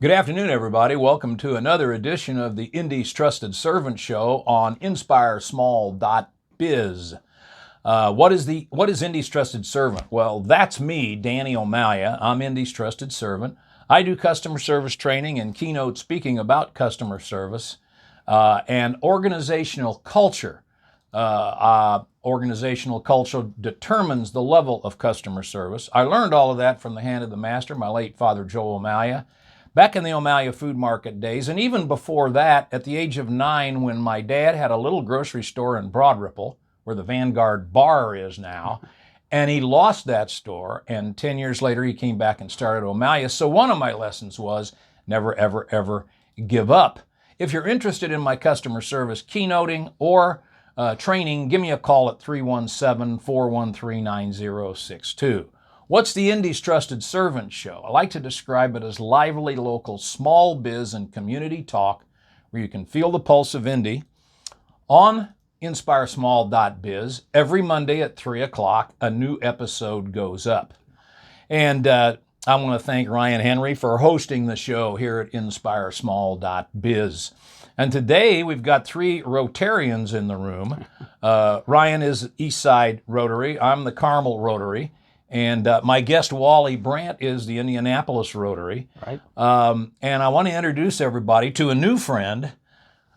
Good afternoon, everybody. Welcome to another edition of the Indy's Trusted Servant Show on InspireSmall.biz. What is Indy's Trusted Servant? Well, that's me, Danny O'Malia. I'm Indy's Trusted Servant. I do customer service training and keynote speaking about customer service and organizational culture. Organizational culture determines the level of customer service. I learned all of that from the hand of the master, my late father, Joe O'Malia, back in the O'Malia Food Market days, and even before that, at the age of 9, when my dad had a little grocery store in Broad Ripple, where the Vanguard Bar is now, and he lost that store, and 10 years later he came back and started O'Malia. So one of my lessons was never, ever, ever give up. If you're interested in my customer service keynoting or training, give me a call at 317-413-9062. What's the Indy's Trusted Servant Show? I like to describe it as lively local small biz and community talk where you can feel the pulse of Indy on InspireSmall.biz. Every Monday at 3 o'clock, a new episode goes up. And I want to thank Ryan Henry for hosting the show here at InspireSmall.biz. And today we've got 3 Rotarians in the room. Ryan is Eastside Rotary. I'm the Carmel Rotary. And my guest, Wally Brant, is the Indianapolis Rotary. Right. And I want to introduce everybody to a new friend,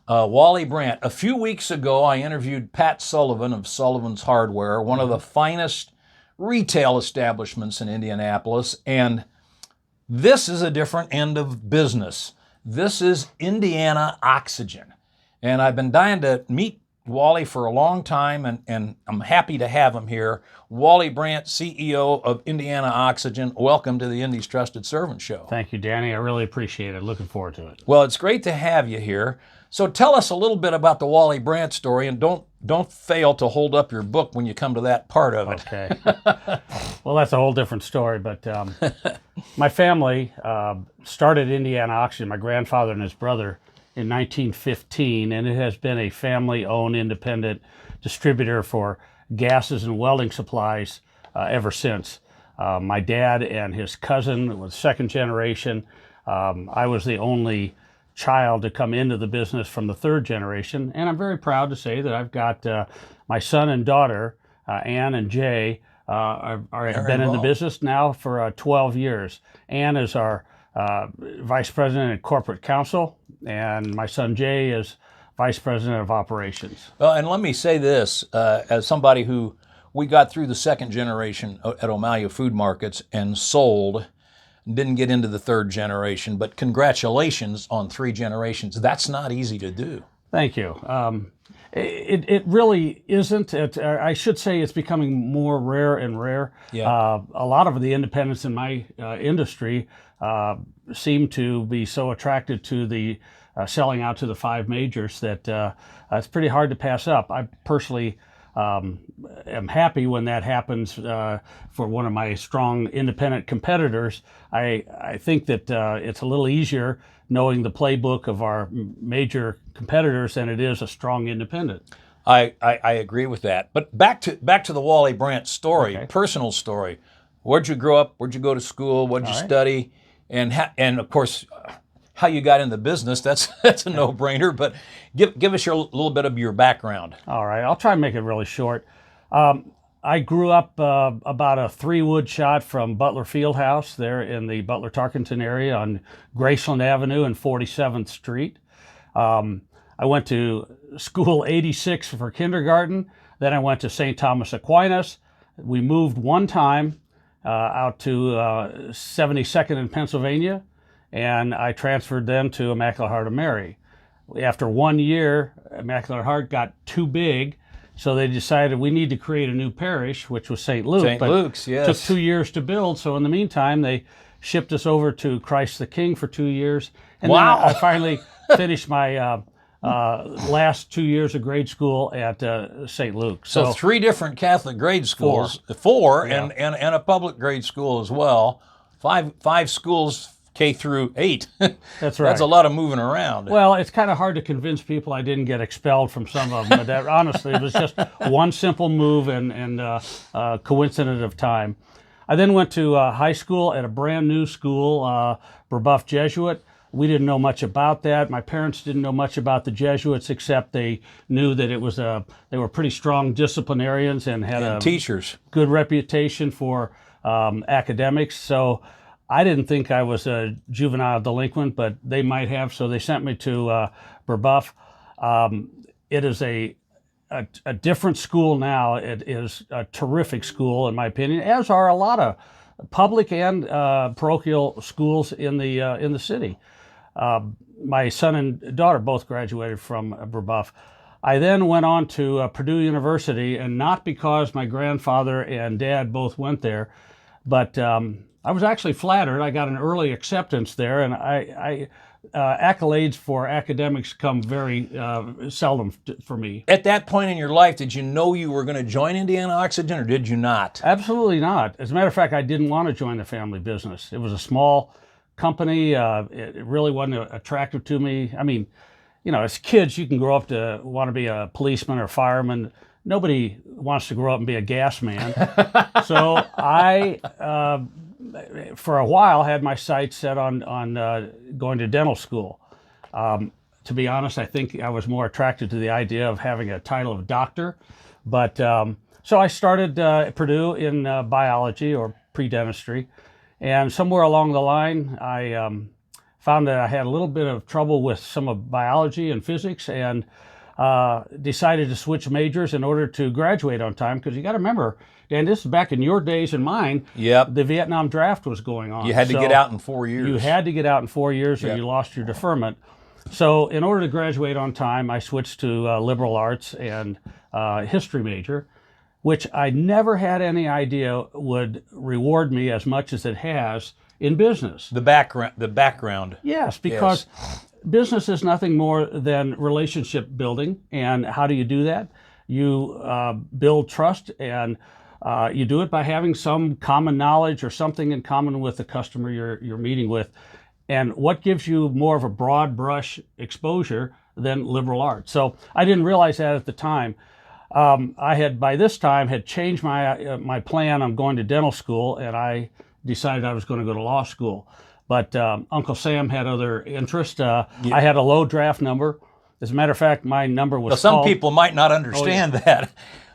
Wally Brant. A few weeks ago, I interviewed Pat Sullivan of Sullivan's Hardware, one of the finest retail establishments in Indianapolis. And this is a different end of business. This is Indiana Oxygen. And I've been dying to meet Wally for a long time, and I'm happy to have him here. Wally Brant, CEO of Indiana Oxygen. Welcome to the Indy's Trusted Servant Show. Thank you, Danny. I really appreciate it. Looking forward to it. Well, it's great to have you here. So tell us a little bit about the Wally Brant story, and don't fail to hold up your book when you come to that part of it. Okay. Well, that's a whole different story, but my family started Indiana Oxygen, my grandfather and his brother, in 1915, and it has been a family-owned independent distributor for gases and welding supplies ever since. My dad and his cousin was second generation. I was the only child to come into the business from the third generation, and I'm very proud to say that I've got my son and daughter, Ann and Jay, have been in the business now for 12 years. Ann is our Vice President and Corporate Counsel, and my son Jay is Vice President of Operations. Well, and let me say this, as somebody who we got through the second generation at O'Malia Food Markets and sold, didn't get into the third generation, but congratulations on 3 generations. That's not easy to do. Thank you. It really isn't. I should say it's becoming more rare and rare. Yeah. A lot of the independents in my industry seem to be so attracted to the selling out to the 5 majors that it's pretty hard to pass up. I personally am happy when that happens for one of my strong independent competitors. I think that it's a little easier knowing the playbook of our major competitors than it is a strong independent. I agree with that. But back to the Wally Brant story, Okay. Personal story. Where'd you grow up? Where'd you go to school? What'd you study? And of course, how you got in the business, that's a no-brainer, but give us a little bit of your background. All right, I'll try and make it really short. I grew up about a 3-wood shot from Butler Fieldhouse there in the Butler-Tarkenton area on Graceland Avenue and 47th Street. I went to school 86 for kindergarten. Then I went to St. Thomas Aquinas. We moved one time out to 72nd in Pennsylvania, and I transferred then to Immaculate Heart of Mary. After 1 year, Immaculate Heart got too big, so they decided we need to create a new parish, which was St. Luke. St. Luke's, yes. It took 2 years to build, so in the meantime, they shipped us over to Christ the King for 2 years. And Wow. then I finally finished my last 2 years of grade school at St. Luke. So 3 different Catholic grade schools, 4 and a public grade school as well. Five schools, K through 8. That's right. That's a lot of moving around. Well, it's kind of hard to convince people I didn't get expelled from some of them, but that, honestly, it was just one simple move and coincidence of time. I then went to high school at a brand new school, Brebeuf Jesuit. We didn't know much about that. My parents didn't know much about the Jesuits, except they knew that it was they were pretty strong disciplinarians and had a teachers. good reputation for academics. So I didn't think I was a juvenile delinquent, but they might have. So they sent me to Brebeuf. It is a different school now. It is a terrific school, in my opinion, as are a lot of public and parochial schools in the city. My son and daughter both graduated from Brebeuf. I then went on to Purdue University, and not because my grandfather and dad both went there, but I was actually flattered. I got an early acceptance there, and accolades for academics come very seldom for me. At that point in your life, did you know you were going to join Indiana Oxygen, or did you not? Absolutely not. As a matter of fact, I didn't want to join the family business. It was a small company. It really wasn't attractive to me. I mean, you know, as kids, you can grow up to want to be a policeman or fireman. Nobody wants to grow up and be a gas man. So I, for a while, had my sights set on going to dental school. To be honest, I think I was more attracted to the idea of having a title of doctor. But so I started at Purdue in biology or pre-dentistry. And somewhere along the line, I found that I had a little bit of trouble with some of biology and physics, and decided to switch majors in order to graduate on time. Because you got to remember, Dan, this is back in your days and mine. Yep. The Vietnam draft was going on. You had to get out in 4 years. You had to get out in 4 years, or you lost your deferment. So in order to graduate on time, I switched to liberal arts and history major, which I never had any idea would reward me as much as it has in business. The background. Yes, because business is nothing more than relationship building. And how do you do that? You build trust, and you do it by having some common knowledge or something in common with the customer you're meeting with. And what gives you more of a broad brush exposure than liberal arts? So I didn't realize that at the time. I had, by this time, had changed my plan on going to dental school, and I decided I was going to go to law school. But Uncle Sam had other interests. I had a low draft number. As a matter of fact, my number was some people might not understand that,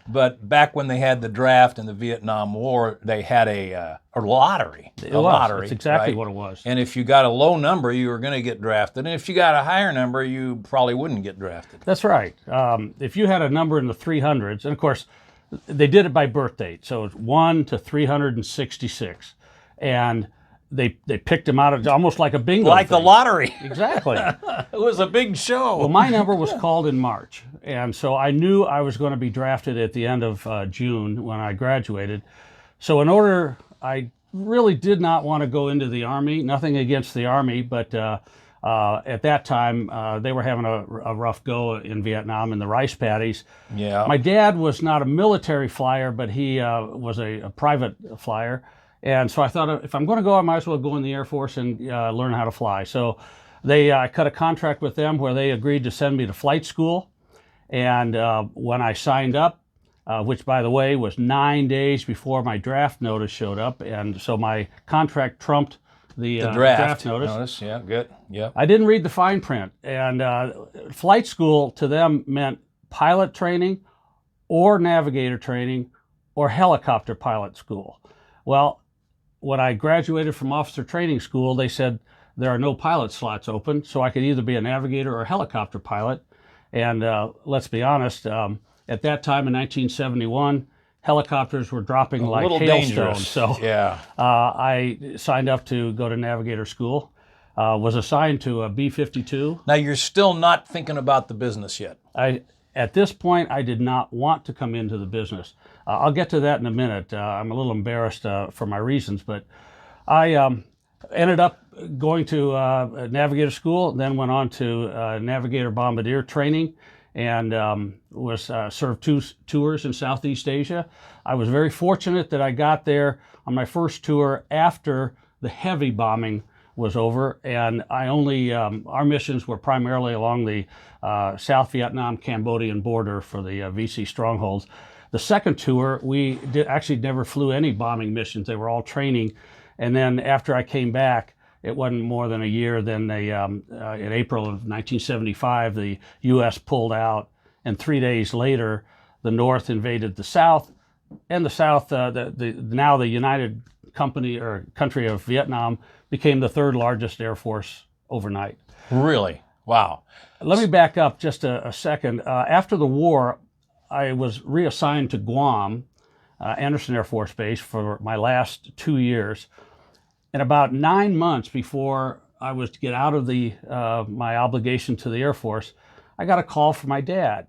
but back when they had the draft in the Vietnam War, they had a lottery. Lottery. That's exactly right? what it was. And if you got a low number, you were going to get drafted. And if you got a higher number, you probably wouldn't get drafted. That's right. If you had a number in the 300s, and of course, they did it by birth date. So it's 1 to 366. And they picked them out almost like a bingo Like thing. the lottery. Exactly. It was a big show. Well, my number was called in March, and so I knew I was going to be drafted at the end of June when I graduated. So I really did not want to go into the Army. Nothing against the Army, but at that time they were having a rough go in Vietnam in the rice paddies. Yeah. My dad was not a military flyer, but he was a private flyer. And so I thought, if I'm going to go, I might as well go in the Air Force and learn how to fly. So I cut a contract with them where they agreed to send me to flight school. And when I signed up, which, by the way, was 9 days before my draft notice showed up, and so my contract trumped the draft notice. Yeah, good. Yeah. I didn't read the fine print. And flight school to them meant pilot training or navigator training or helicopter pilot school. Well, when I graduated from officer training school, they said there are no pilot slots open, so I could either be a navigator or a helicopter pilot. And let's be honest, at that time in 1971, helicopters were dropping like hailstones. So yeah. I signed up to go to navigator school, was assigned to a B-52. Now, you're still not thinking about the business yet. At this point, I did not want to come into the business. I'll get to that in a minute. I'm a little embarrassed for my reasons, but I ended up going to navigator school, then went on to navigator bombardier training, and served 2 tours in Southeast Asia. I was very fortunate that I got there on my first tour after the heavy bombing was over, and our missions were primarily along the South Vietnam-Cambodian border for the VC strongholds. The second tour, we actually never flew any bombing missions. They were all training. And then after I came back, it wasn't more than a year. Then in April of 1975, the U.S. pulled out, and 3 days later, the North invaded the South, and the South, now the United Country of Vietnam, became the third largest Air Force overnight. Really? Wow. Let me back up just a second. After the war, I was reassigned to Guam, Anderson Air Force Base, for my last 2 years. And about 9 months before I was to get out of my obligation to the Air Force, I got a call from my dad.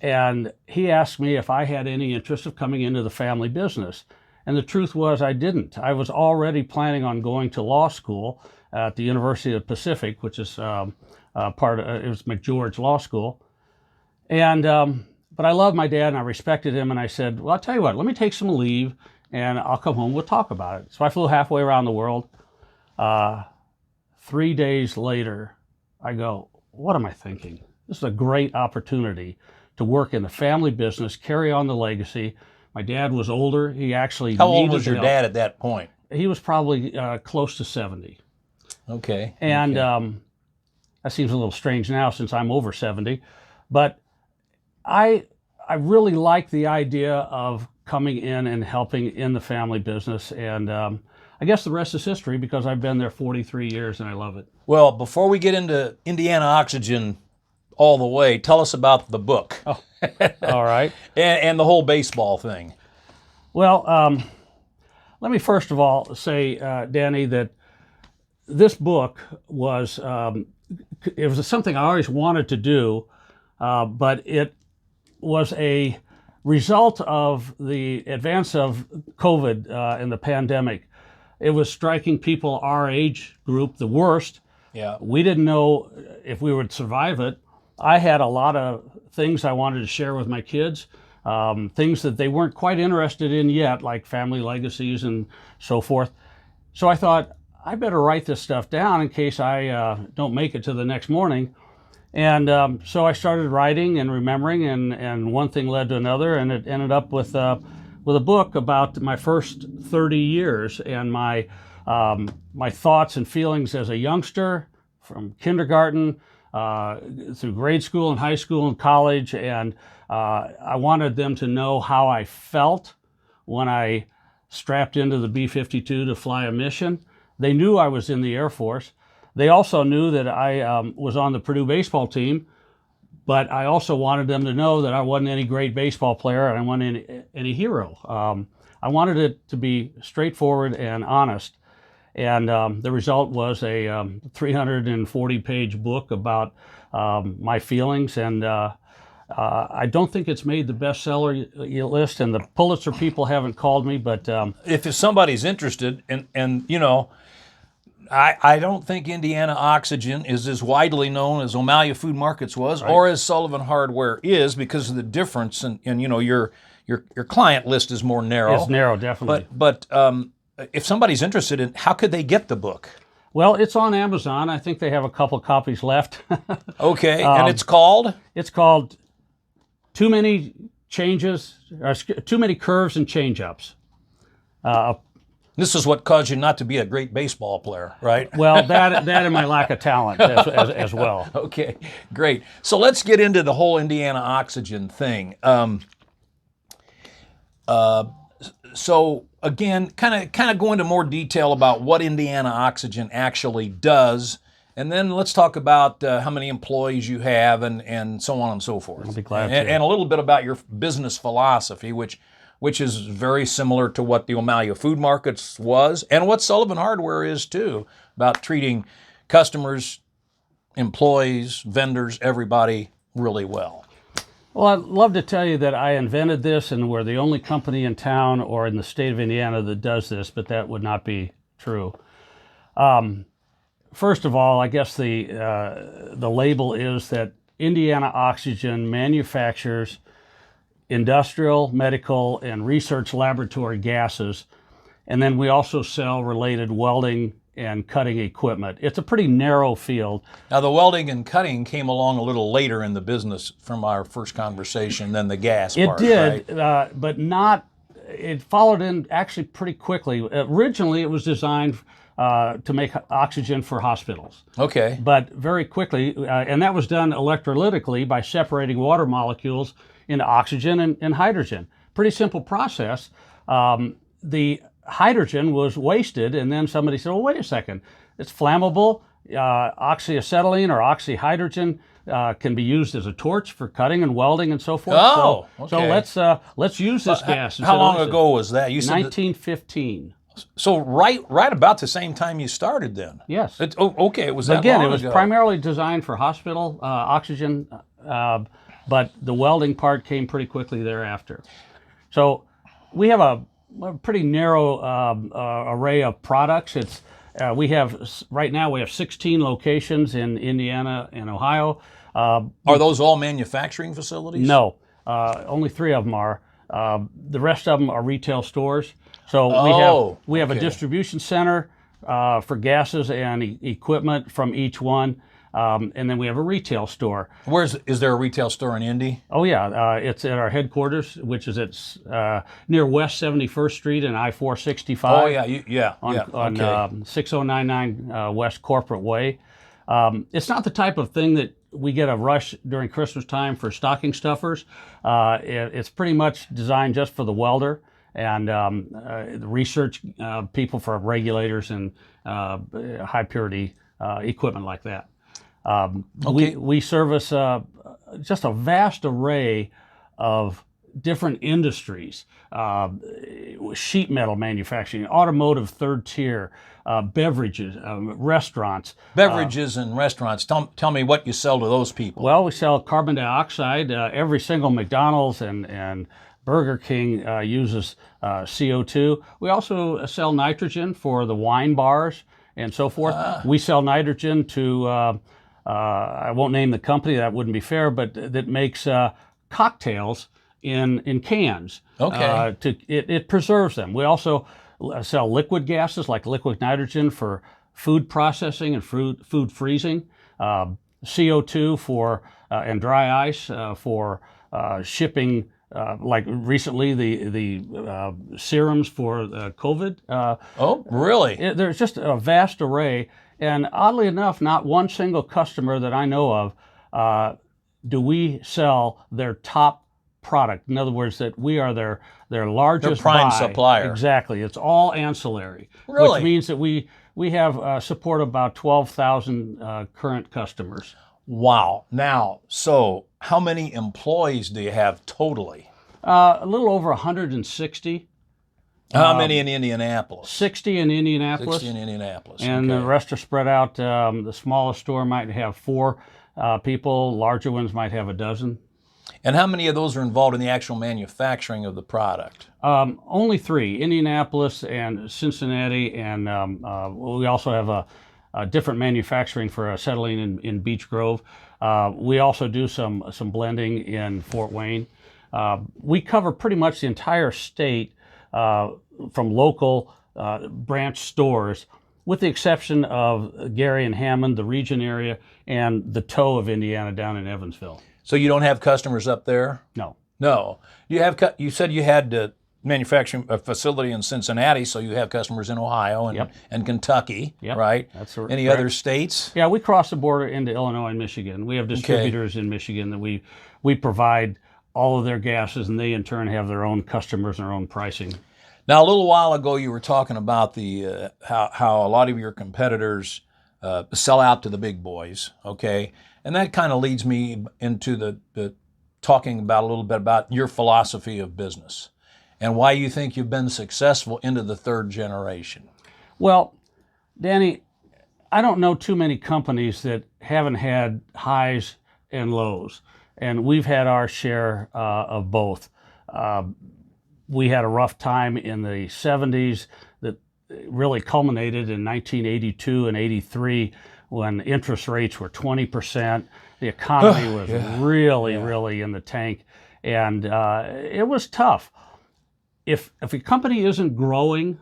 And he asked me if I had any interest of coming into the family business. And the truth was I didn't. I was already planning on going to law school at the University of the Pacific, which is it was McGeorge Law School. And but I loved my dad and I respected him, and I said, well, I'll tell you what, let me take some leave and I'll come home, we'll talk about it. So I flew halfway around the world. 3 days later, I go, what am I thinking? This is a great opportunity to work in the family business, carry on the legacy. My dad was older. He actually How old was your dad at that point? He was probably close to 70. Okay. And that seems a little strange now since I'm over 70. But I really like the idea of coming in and helping in the family business. And I guess the rest is history because I've been there 43 years and I love it. Well, before we get into Indiana Oxygen all the way, tell us about the book. Oh, all right. and the whole baseball thing. Well, let me first of all say, Danny, that this book was, it was something I always wanted to do, but it was a result of the advance of COVID and the pandemic. It was striking people our age group the worst. Yeah. We didn't know if we would survive it. I had a lot of things I wanted to share with my kids, things that they weren't quite interested in yet, like family legacies and so forth. So I thought, I better write this stuff down in case I don't make it to the next morning. And so I started writing and remembering, and one thing led to another, and it ended up with a book about my first 30 years and my thoughts and feelings as a youngster, from kindergarten through grade school and high school and college. And I wanted them to know how I felt when I strapped into the B-52 to fly a mission. They knew I was in the Air Force. They also knew that I was on the Purdue baseball team, but I also wanted them to know that I wasn't any great baseball player and I wasn't any hero. I wanted it to be straightforward and honest. And the result was a 340-page book about my feelings. And I don't think it's made the bestseller list, and the Pulitzer people haven't called me, but if somebody's interested, and you know, I don't think Indiana Oxygen is as widely known as O'Malley Food Markets was, right, or as Sullivan Hardware is, because of the difference. And you know, your client list is more narrow. It's narrow, definitely. But if somebody's interested in, how could they get the book? Well, it's on Amazon. I think they have a couple copies left. Okay, and it's called? It's called Too Many Changes, or Too Many Curves and Change-Ups. This is what caused you not to be a great baseball player, right? Well, that and my lack of talent as well. Okay, great. So let's get into the whole Indiana Oxygen thing. So again, kind of go into more detail about what Indiana Oxygen actually does, and then let's talk about how many employees you have and so on and so forth. I'll be glad to. And a little bit about your business philosophy, which is very similar to what the O'Malley Food Markets was, and what Sullivan Hardware is too, about treating customers, employees, vendors, everybody really well. Well, I'd love to tell you that I invented this and we're the only company in town or in the state of Indiana that does this, but that would not be true. First of all, I guess the label is that Indiana Oxygen manufactures industrial, medical, and research laboratory gases, and then we also sell related welding and cutting equipment. It's a pretty narrow field. Now, the welding and cutting came along a little later in the business from our first conversation than the gas part, It did, right? but not, it followed in actually pretty quickly. Originally, it was designed to make oxygen for hospitals. Okay. But very quickly, and that was done electrolytically by separating water molecules into oxygen and hydrogen. Pretty simple process. The hydrogen was wasted, and then somebody said, well, wait a second, it's flammable. Oxyacetylene or oxyhydrogen can be used as a torch for cutting and welding and so forth. Oh, so okay. let's use this gas. How long ago was that? You said 1915. so right about the same time you started then. Yes. Okay, it was that Again, long it was ago. primarily designed for hospital oxygen, but the welding part came pretty quickly thereafter. So we have a pretty narrow array of products. Right now we have 16 locations in Indiana and Ohio. Are those all manufacturing facilities? No, only 3 of them are. The rest of them are retail stores. So we have a distribution center for gases and equipment from each one. And then we have a retail store. Is there a retail store in Indy? Oh yeah, it's at our headquarters, which is near West 71st Street and I-465. Oh yeah, on 6099 West Corporate Way. It's not the type of thing that we get a rush during Christmas time for stocking stuffers. It's pretty much designed just for the welder and the research people for regulators and high purity equipment like that. We service just a vast array of different industries, sheet metal manufacturing, automotive third tier, beverages, restaurants. Beverages and restaurants. Tell me what you sell to those people. Well, we sell carbon dioxide. Every single McDonald's and Burger King uses CO2. We also sell nitrogen for the wine bars and so forth. We sell nitrogen to I won't name the company, that wouldn't be fair, but that makes cocktails in cans. Okay. It preserves them. We also sell liquid gases like liquid nitrogen for food processing and food freezing, CO2 for and dry ice for shipping. Like recently, the serums for COVID. Oh, really? There's just a vast array. And oddly enough, not one single customer that I know of do we sell their top product. In other words, that we are their largest prime buy. supplier. Exactly. It's all ancillary, Really? which means that we have support about 12,000 current customers. Wow. Now, so how many employees do you have totally? A little over 160. How many in Indianapolis? 60 in Indianapolis. 60 in Indianapolis. And okay. the rest are spread out. The smallest store might have 4 people. Larger ones might have a dozen. And how many of those are involved in the actual manufacturing of the product? Only 3, Indianapolis and Cincinnati. And we also have a different manufacturing for acetylene in Beech Grove. We also do some blending in Fort Wayne. We cover pretty much the entire state from local branch stores, with the exception of Gary and Hammond, the region area, and the toe of Indiana down in Evansville. So you don't have customers up there? No. No. You said you had a manufacturing facility in Cincinnati, so you have customers in Ohio and Kentucky, right? That's Any other states? Yeah, we cross the border into Illinois and Michigan. We have distributors in Michigan that we provide all of their gases, and they in turn have their own customers and their own pricing. Now, a little while ago, you were talking about the how a lot of your competitors sell out to the big boys, okay? And that kind of leads me into the talking about a little bit about your philosophy of business and why you think you've been successful into the 3rd generation. Well, Danny, I don't know too many companies that haven't had highs and lows, and we've had our share of both. We had a rough time in the 70s that really culminated in 1982 and 83 when interest rates were 20%. The economy was really in the tank, and it was tough. If a company isn't growing,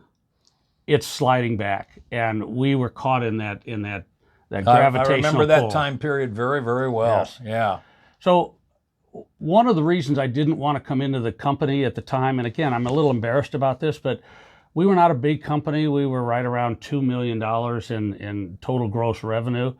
it's sliding back, and we were caught in that gravitational I remember that pull. time period very, very well. Yes. Yeah. So one of the reasons I didn't want to come into the company at the time, and again, I'm a little embarrassed about this, but We were not a big company. We were right around $2 million in total gross revenue.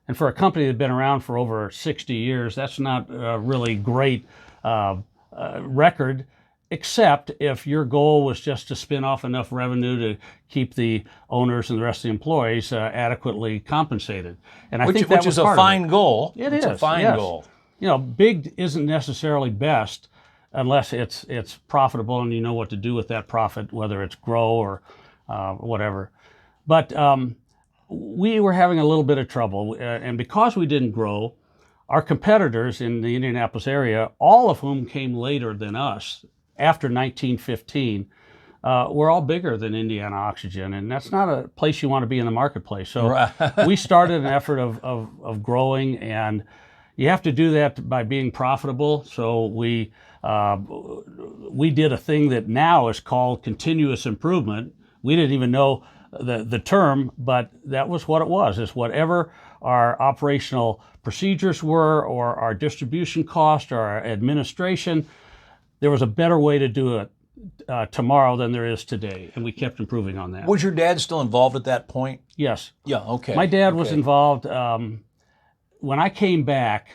And for a company that had been around for over 60 years, that's not a really great record, except if your goal was just to spin off enough revenue to keep the owners and the rest of the employees adequately compensated. And I think that which was is a part of fine goal. It's a fine yes. goal. You know, big isn't necessarily best unless it's profitable and you know what to do with that profit, whether it's grow or whatever. But we were having a little bit of trouble, and because we didn't grow, our competitors in the Indianapolis area, all of whom came later than us, after 1915, were all bigger than Indiana Oxygen, and that's not a place you want to be in the marketplace. So Right. we started an effort of growing, and you have to do that by being profitable. So we did a thing that now is called continuous improvement. We didn't even know the term, but that was what it was. It's whatever our operational procedures were, or our distribution cost, or our administration, there was a better way to do it tomorrow than there is today, and we kept improving on that. Was your dad still involved at that point? Yes. Yeah, okay. My dad was involved when I came back,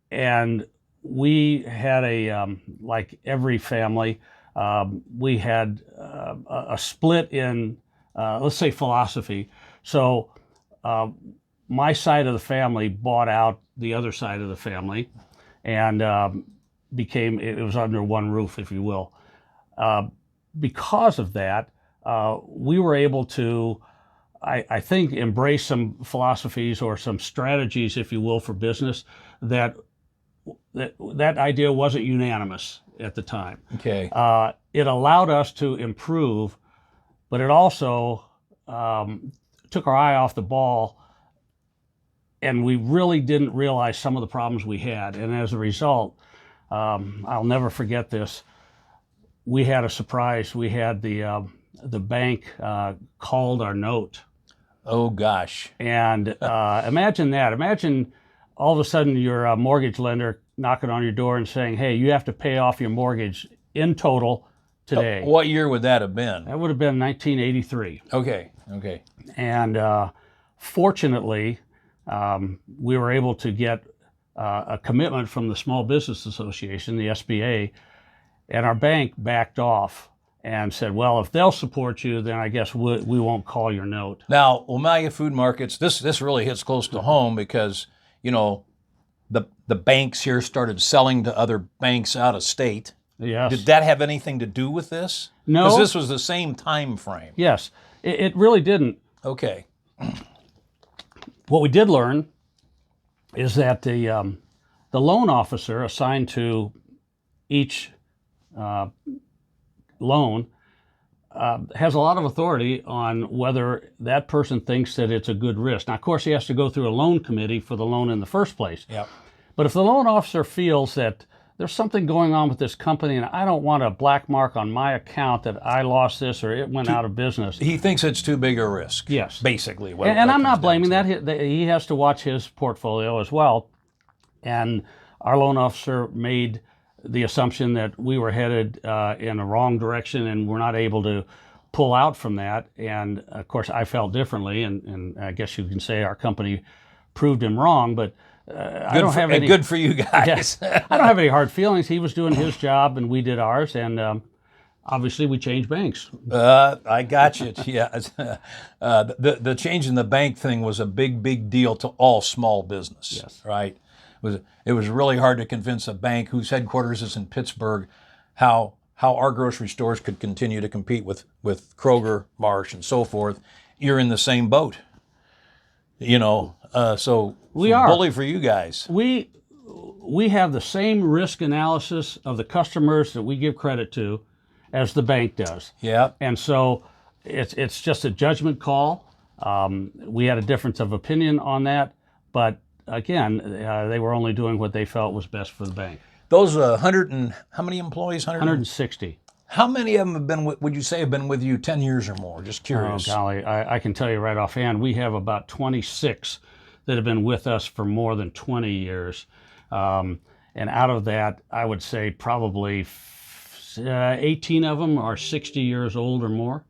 and we had like every family, we had a split in, let's say, philosophy. So my side of the family bought out the other side of the family, and it was under one roof, if you will. Because of that, we were able to, I think, embrace some philosophies or some strategies, if you will, for business that idea wasn't unanimous at the time. Okay. It allowed us to improve, but it also took our eye off the ball, and we really didn't realize some of the problems we had. And as a result, I'll never forget this. We had a surprise. We had the bank called our note. Oh gosh. And imagine that. Imagine all of a sudden your mortgage lender knocking on your door and saying, "Hey, you have to pay off your mortgage in total today." What year would that have been? That would have been 1983. Okay. And fortunately, we were able to get a commitment from the Small Business Association, the SBA, and our bank backed off and said, "Well, if they'll support you, then I guess we won't call your note." Now, Omaha Food Markets, this really hits close to home because, you know, the banks here started selling to other banks out of state. Yes. Did that have anything to do with this? No. Because this was the same time frame. Yes, it really didn't. Okay. What we did learn is that the loan officer assigned to each loan has a lot of authority on whether that person thinks that it's a good risk. Now, of course, he has to go through a loan committee for the loan in the first place. Yep. But if the loan officer feels that there's something going on with this company and I don't want a black mark on my account that I lost this or it went out of business. He thinks it's too big a risk. Yes. Basically. And I'm not blaming that. He has to watch his portfolio as well. And our loan officer made the assumption that we were headed in a wrong direction and we're not able to pull out from that. And of course, I felt differently, and I guess you can say our company proved him wrong, but I don't have any. Good for you guys. Yeah, I don't have any hard feelings. He was doing his job and we did ours, and obviously we changed banks. I got you. Yeah. The change in the bank thing was a big deal to all small business. Yes. Right? It was really hard to convince a bank whose headquarters is in Pittsburgh how our grocery stores could continue to compete with Kroger, Marsh, and so forth. You're in the same boat. You know, so we are. Bully for you guys. We have the same risk analysis of the customers that we give credit to as the bank does. Yeah. And so it's just a judgment call. We had a difference of opinion on that, but again, they were only doing what they felt was best for the bank. Those 100 and how many employees? 160. How many of them have been? Would you say have been with you 10 years or more? Just curious. Oh golly, I can tell you right offhand, we have about 26 that have been with us for more than 20 years, and out of that, I would say probably 18 of them are 60 years old or more.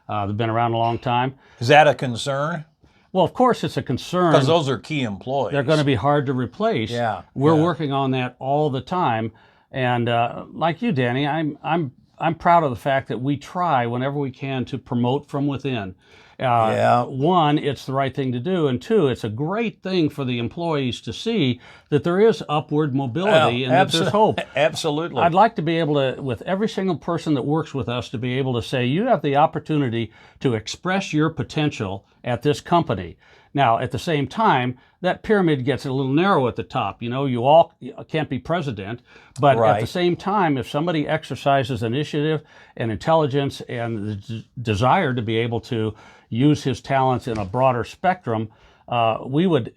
They've been around a long time. Is that a concern? Well, of course, it's a concern. Because those are key employees. They're going to be hard to replace. Yeah, We're yeah. working on that all the time. And like you, Danny, I'm proud of the fact that we try whenever we can to promote from within. One, it's the right thing to do, and two, it's a great thing for the employees to see that there is upward mobility and that there's hope. Absolutely. I'd like to be able to, with every single person that works with us, to be able to say, you have the opportunity to express your potential at this company. Now, at the same time, that pyramid gets a little narrow at the top. You know, you all can't be president, but at the same time, if somebody exercises initiative and intelligence and the desire to be able to use his talents in a broader spectrum, we would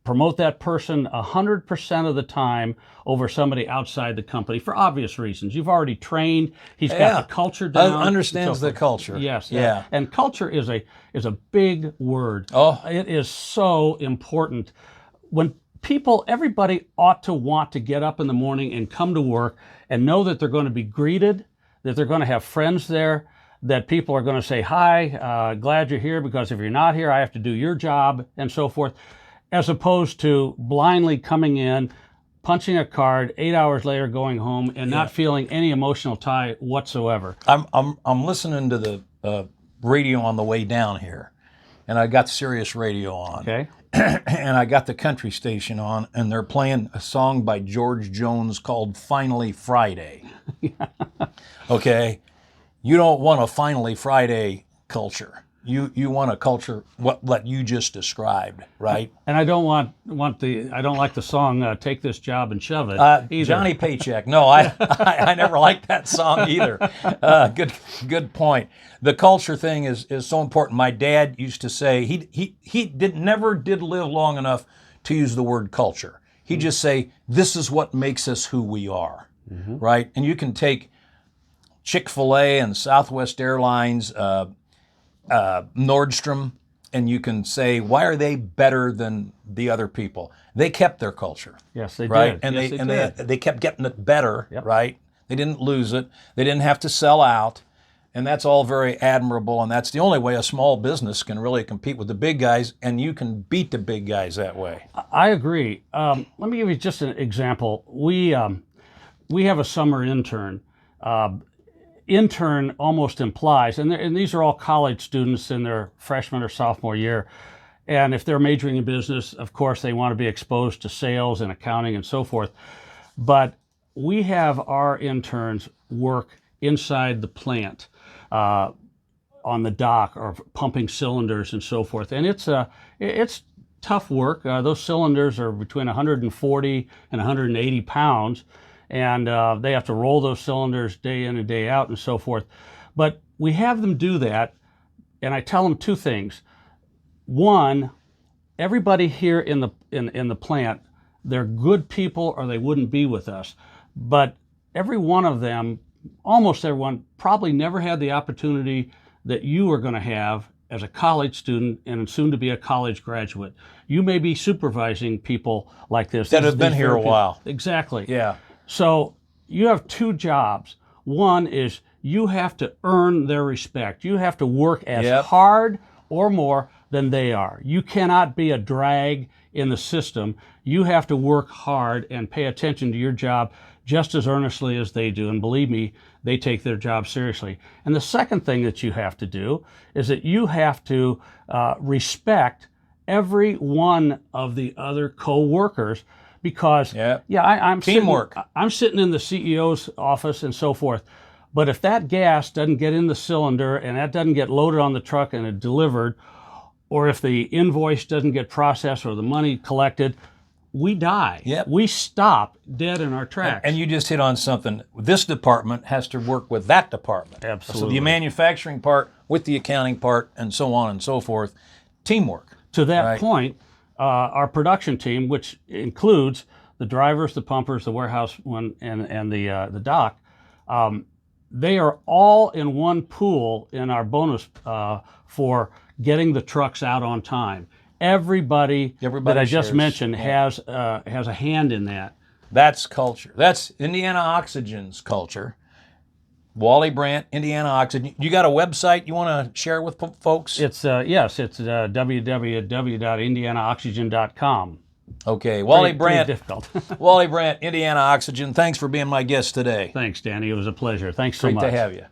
promote that person 100% of the time over somebody outside the company for obvious reasons. You've already trained. He's got the culture down. Understands the culture. Yes. Yeah. And culture is a big word. Oh. It is so important. When everybody ought to want to get up in the morning and come to work and know that they're going to be greeted, that they're going to have friends there, that people are going to say, hi, glad you're here, because if you're not here, I have to do your job, and so forth, as opposed to blindly coming in, punching a card, 8 hours later going home, and not feeling any emotional tie whatsoever. I'm listening to the radio on the way down here, and I got Sirius radio on. Okay. And I got the country station on, and they're playing a song by George Jones called Finally Friday. Okay? You don't want a Finally Friday culture. You want a culture what you just described, right? And I don't I don't like the song "Take This Job and Shove It" either. Johnny Paycheck. No, I never liked that song either. Good point. The culture thing is so important. My dad used to say he never did live long enough to use the word culture. He'd just say, this is what makes us who we are, right? And you can take Chick-fil-A and Southwest Airlines, Nordstrom, and you can say, why are they better than the other people? They kept their culture. Yes, they right? did. And they kept getting it better, right? They didn't lose it. They didn't have to sell out. And that's all very admirable, and that's the only way a small business can really compete with the big guys, and you can beat the big guys that way. I agree. Let me give you just an example. We have a summer intern. Intern almost implies, and these are all college students in their freshman or sophomore year, and if they're majoring in business, of course, they want to be exposed to sales and accounting and so forth. But we have our interns work inside the plant, on the dock, or pumping cylinders and so forth. And it's tough work. Those cylinders are between 140 and 180 pounds, and they have to roll those cylinders day in and day out and so forth. But we have them do that, and I tell them two things. One, everybody here in the plant, they're good people or they wouldn't be with us. But every one of them, almost everyone, probably never had the opportunity that you are going to have as a college student and soon to be a college graduate. You may be supervising people like this. That have been here a while. Exactly. Yeah. So you have two jobs. One is you have to earn their respect. You have to work as hard or more than they are. You cannot be a drag in the system. You have to work hard and pay attention to your job just as earnestly as they do. And believe me, they take their job seriously. And the second thing that you have to do is that you have to respect every one of the other co-workers, because I'm teamwork. I'm sitting in the CEO's office and so forth. But if that gas doesn't get in the cylinder and that doesn't get loaded on the truck and delivered, or if the invoice doesn't get processed or the money collected, we die. Yep. We stop dead in our tracks. And you just hit on something. This department has to work with that department. Absolutely. So the manufacturing part with the accounting part and so on and so forth. Teamwork. To that point, our production team, which includes the drivers, the pumpers, the warehouse one, and the dock, they are all in one pool in our bonus for getting the trucks out on time. Everybody that I just mentioned has a hand in that. That's culture. That's Indiana Oxygen's culture. Wally Brant, Indiana Oxygen. You got a website you want to share with folks? It's www.indianaoxygen.com. Okay, Wally Brant. Pretty difficult. Wally Brant, Indiana Oxygen. Thanks for being my guest today. Thanks, Danny. It was a pleasure. Thanks so Great much. to have you.